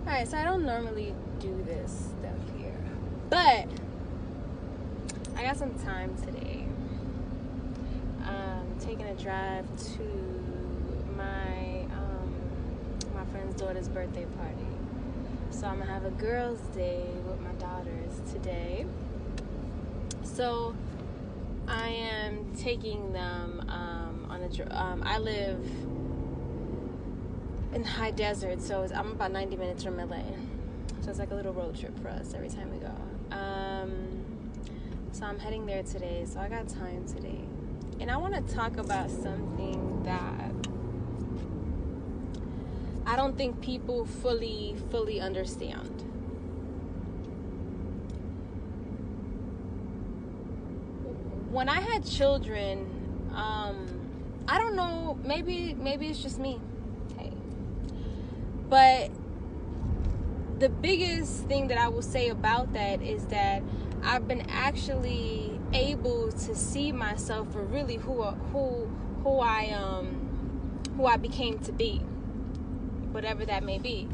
Alright, so I don't normally do this stuff here, but I got some time today. Taking a drive to my friend's daughter's birthday party. So I'm gonna have a girls' day with my daughters today. So I am taking them on a I live in the high desert, so I'm about 90 minutes from LA. So it's like a little road trip for us every time we go. So I'm heading there today, so I got time today. And I want to talk about something that I don't think people fully understand. When I had children, I don't know, maybe it's just me. Okay. But the biggest thing that I will say about that is that I've been actually able to see myself for really who I became to be, whatever that may be.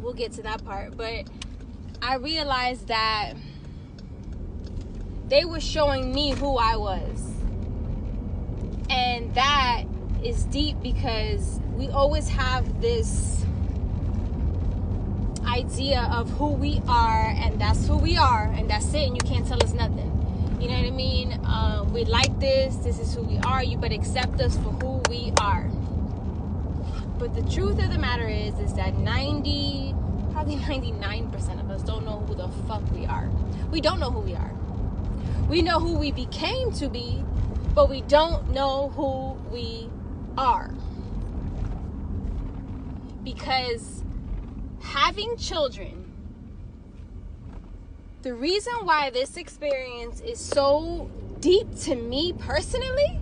We'll get to that part, but I realized that they were showing me who I was, and that is deep because we always have this idea of who we are, and that's who we are, and that's it, and you can't tell us nothing. You know what I mean? We like this is who we are, you better accept us for who we are. But the truth of the matter is that probably 99% of us don't know who the fuck we are. We don't know who we are. We know who we became to be, but we don't know who we are. Because having children, the reason why this experience is so deep to me personally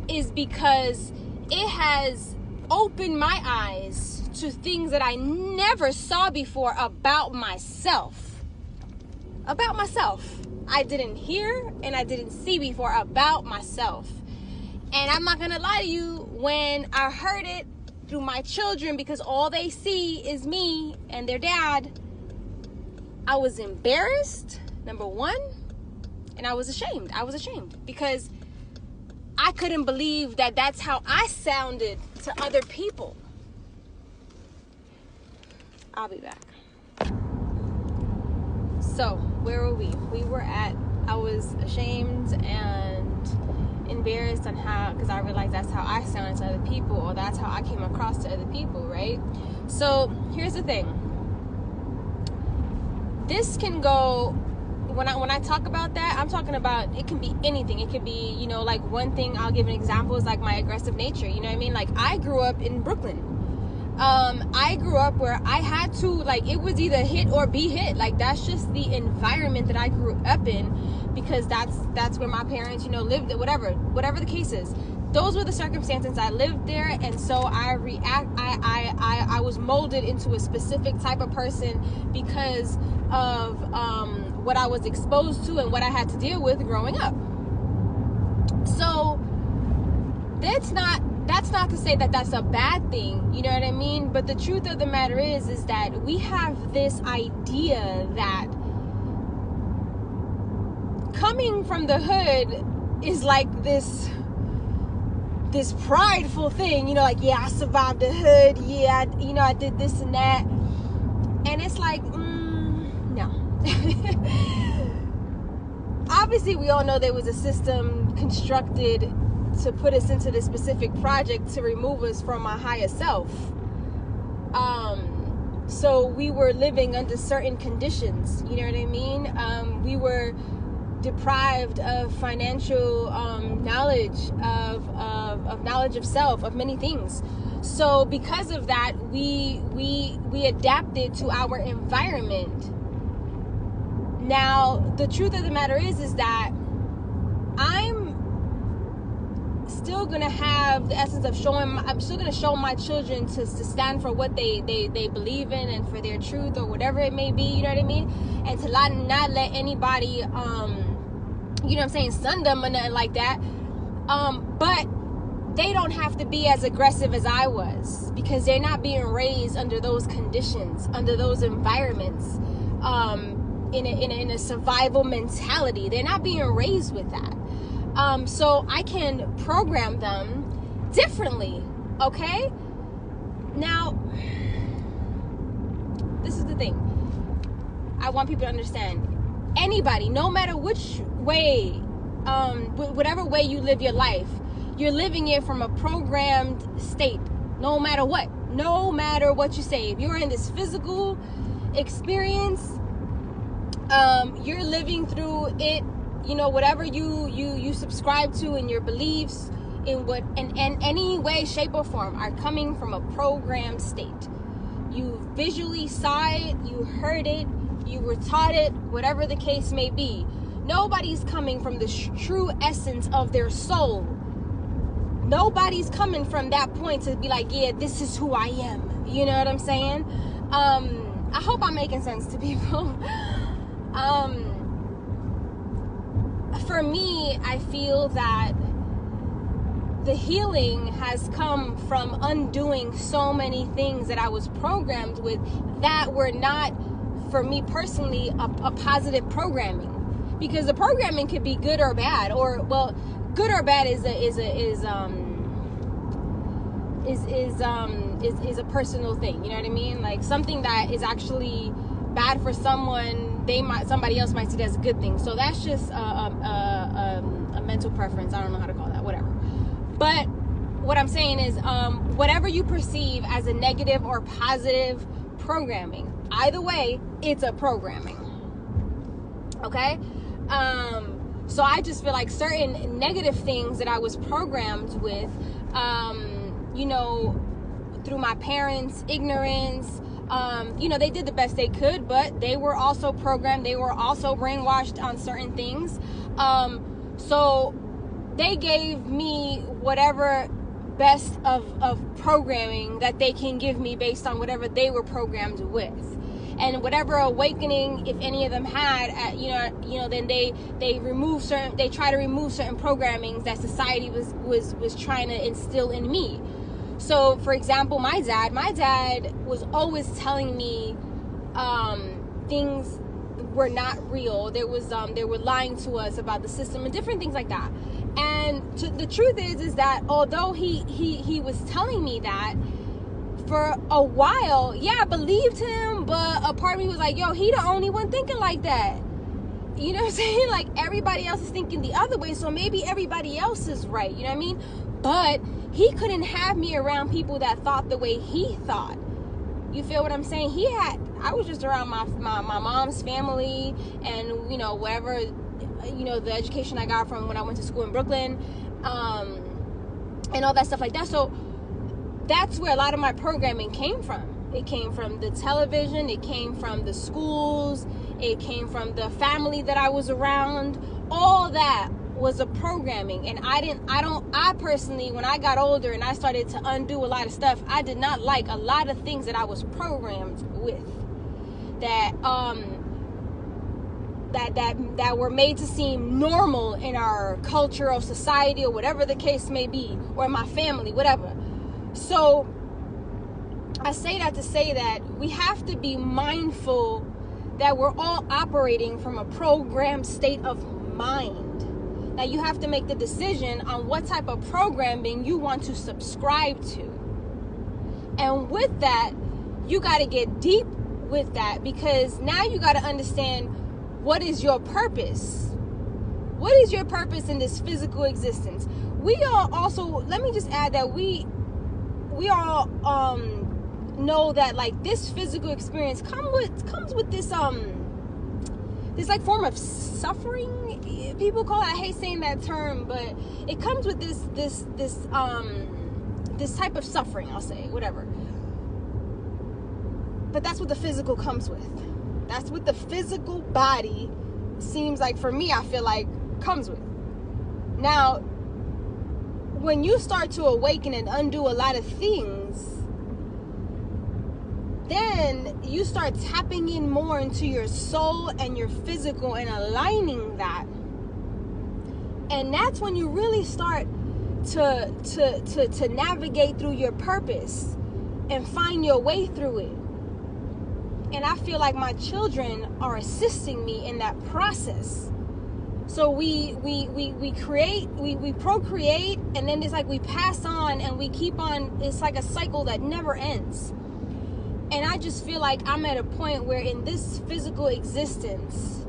is because it has opened my eyes to things that I never saw before about myself. About myself. I didn't hear and I didn't see before about myself. And I'm not gonna lie to you, when I heard it through my children, because all they see is me and their dad, I was embarrassed, number one, and I was ashamed. Because I couldn't believe that that's how I sounded to other people. I'll be back. So, where were we? I was ashamed and embarrassed on how, because I realized that's how I sounded to other people, or that's how I came across to other people, right? So here's the thing. This can go, when I talk about that, I'm talking about, it can be anything. It could be, like one thing, I'll give an example, is like my aggressive nature. You know what I mean? Like, I grew up in Brooklyn. I grew up where I had to, it was either hit or be hit. Like, that's just the environment that I grew up in, because that's where my parents, lived, whatever the case is. Those were the circumstances. I lived there, and so I was molded into a specific type of person because of what I was exposed to and what I had to deal with growing up. So that's not to say that that's a bad thing, you know what I mean? But the truth of the matter is that we have this idea that coming from the hood is like this prideful thing, yeah, I survived the hood, yeah, I did this and that. And it's like, no. Obviously, we all know there was a system constructed to put us into this specific project to remove us from our higher self. So we were living under certain conditions, you know what I mean? We were deprived of financial knowledge, of knowledge of self, of many things. So because of that, we adapted to our environment. Now, the truth of the matter is that I'm still gonna have the essence of I'm still gonna show my children to stand for what they believe in and for their truth or whatever it may be, you know what I mean? And to not let anybody sun them or nothing like that. But they don't have to be as aggressive as I was, because they're not being raised under those conditions, under those environments, in a survival mentality. They're not being raised with that. So I can program them differently, okay? Now, this is the thing. I want people to understand. Anybody, no matter which way, whatever way you live your life, you're living it from a programmed state. No matter what you say. If you're in this physical experience, you're living through it, whatever you subscribe to, in your beliefs, in any way, shape, or form, are coming from a programmed state. You visually saw it, you heard it, you were taught it, whatever the case may be. Nobody's coming from the true essence of their soul. Nobody's coming from that point to be like, yeah, this is who I am. You know what I'm saying? I hope I'm making sense to people. For me, I feel that the healing has come from undoing so many things that I was programmed with that were not, for me personally, a positive programming. Because the programming could be good or bad, or, well, good or bad is a personal thing. You know what I mean? Like, something that is actually bad for someone, somebody else might see it as a good thing. So that's just a mental preference. I don't know how to call that, whatever. But what I'm saying is, whatever you perceive as a negative or positive programming, either way, it's a programming. Okay? So I just feel like certain negative things that I was programmed with, through my parents' ignorance, they did the best they could, but they were also programmed. They were also brainwashed on certain things. So they gave me whatever best of programming that they can give me based on whatever they were programmed with. And whatever awakening, if any of them had, then they try to remove certain programmings that society was trying to instill in me. So, for example, my dad was always telling me things were not real. They were lying to us about the system and different things like that. And the truth is that although he was telling me that, for a while, yeah, I believed him, but a part of me was like, yo, he the only one thinking like that. You know what I'm saying? Like, everybody else is thinking the other way, so maybe everybody else is right. You know what I mean? But he couldn't have me around people that thought the way he thought. You feel what I'm saying? I was just around my mom's family and, wherever, the education I got from when I went to school in Brooklyn, and all that stuff like that. So that's where a lot of my programming came from. It came from the television, it came from the schools, it came from the family that I was around. All that was a programming. And I personally, when I got older and I started to undo a lot of stuff, I did not like a lot of things that I was programmed with. That were made to seem normal in our culture or society or whatever the case may be, or in my family, whatever. So I say that to say that we have to be mindful that we're all operating from a programmed state of mind. Now you have to make the decision on what type of programming you want to subscribe to. And with that, you got to get deep with that, because now you got to understand, what is your purpose? What is your purpose in this physical existence? We all also, let me just add that we all know that, like, this physical experience comes with this like form of suffering. People call it, I hate saying that term, but it comes with this type of suffering, I'll say, whatever. But that's what the physical comes with. That's what the physical body seems like, for me, I feel like, comes with. Now, when you start to awaken and undo a lot of things, then you start tapping in more into your soul and your physical and aligning that. And that's when you really start to navigate through your purpose and find your way through it. And I feel like my children are assisting me in that process. So we create, we procreate, and then it's like we pass on and we keep on. It's like a cycle that never ends. And I just feel like I'm at a point where in this physical existence,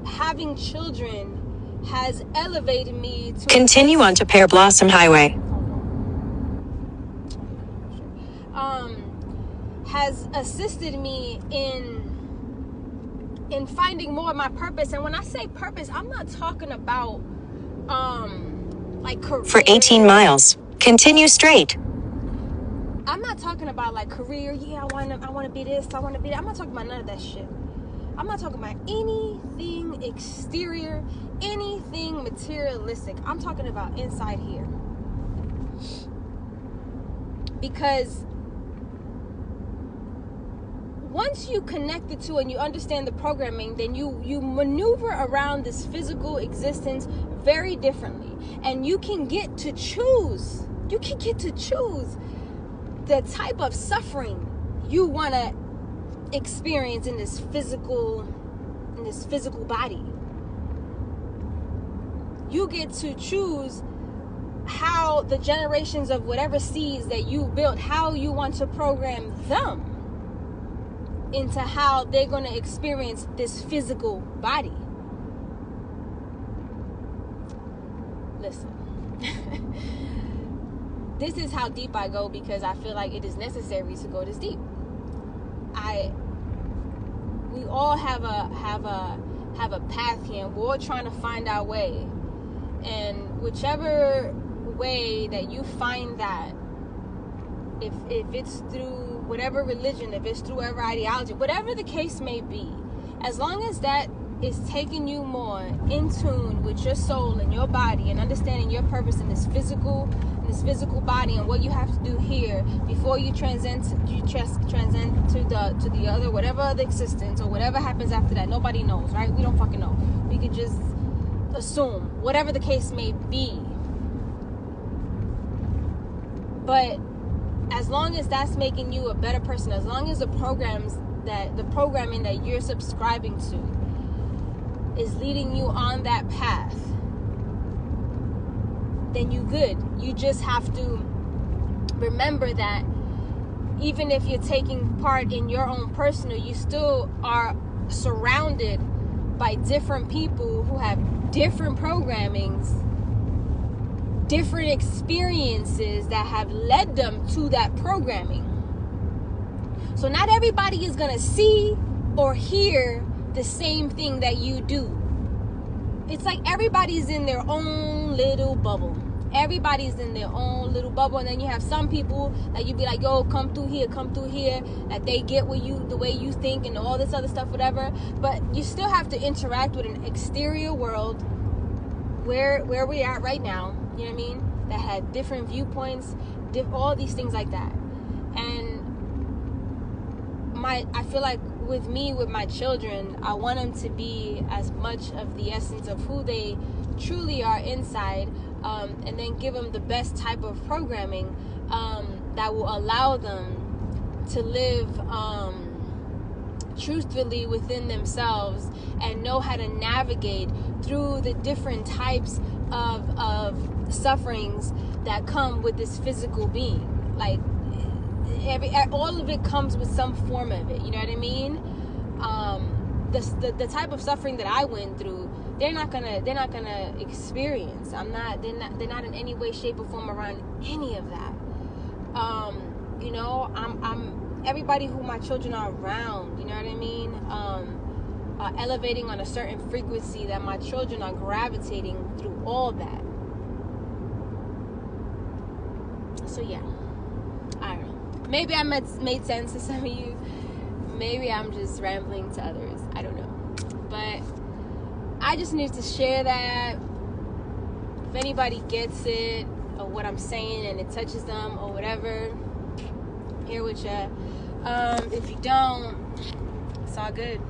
having children has elevated me to... Continue on to Pear Blossom Highway. Has assisted me in finding more of my purpose. And when I say purpose, I'm not talking about like career. For 18 miles, continue straight. I'm not talking about like career. Yeah, I want to be this, I want to be that. I'm not talking about none of that shit. I'm not talking about anything exterior, anything materialistic. I'm talking about inside here. Because once you connect the two and you understand the programming, then you maneuver around this physical existence very differently. And you can get to choose. You can get to choose the type of suffering you want to experience in this physical body. You get to choose how the generations of whatever seeds that you built, how you want to program them into how they're going to experience this physical body. Listen. This is how deep I go because I feel like it is necessary to go this deep. We all have a path here, and we're all trying to find our way. And whichever way that you find that, if it's through whatever religion, if it's through whatever ideology, whatever the case may be, as long as that is taking you more in tune with your soul and your body and understanding your purpose in this physical body and what you have to do here before you transcend to the other, whatever other existence or whatever happens after that. Nobody knows, right? We don't fucking know. We could just assume, whatever the case may be. But as long as that's making you a better person, as long as the programming that you're subscribing to is leading you on that path, then you good. You just have to remember that even if you're taking part in your own personal, you still are surrounded by different people who have different programmings, different experiences that have led them to that programming. So not everybody is going to see or hear the same thing that you do. It's like everybody's in their own little bubble. Everybody's in their own little bubble. And then you have some people that you be like, yo, come through here, that they get with you the way you think and all this other stuff, whatever. But you still have to interact with an exterior world where we are right now. You know what I mean? That had different viewpoints, all these things like that. And I feel like with my children, I want them to be as much of the essence of who they truly are inside, and then give them the best type of programming that will allow them to live truthfully within themselves and know how to navigate through the different types of sufferings that come with this physical being. Like all of it comes with some form of it, you know what I mean? The type of suffering that I went through, they're not gonna experience. They're not in any way, shape, or form around any of that. You know, I'm everybody who my children are around, you know what I mean? Are elevating on a certain frequency that my children are gravitating through all that. So yeah, I don't know. Maybe I made sense to some of you. Maybe I'm just rambling to others. I don't know. But I just need to share that. If anybody gets it or what I'm saying and it touches them or whatever, here with ya. If you don't, it's all good.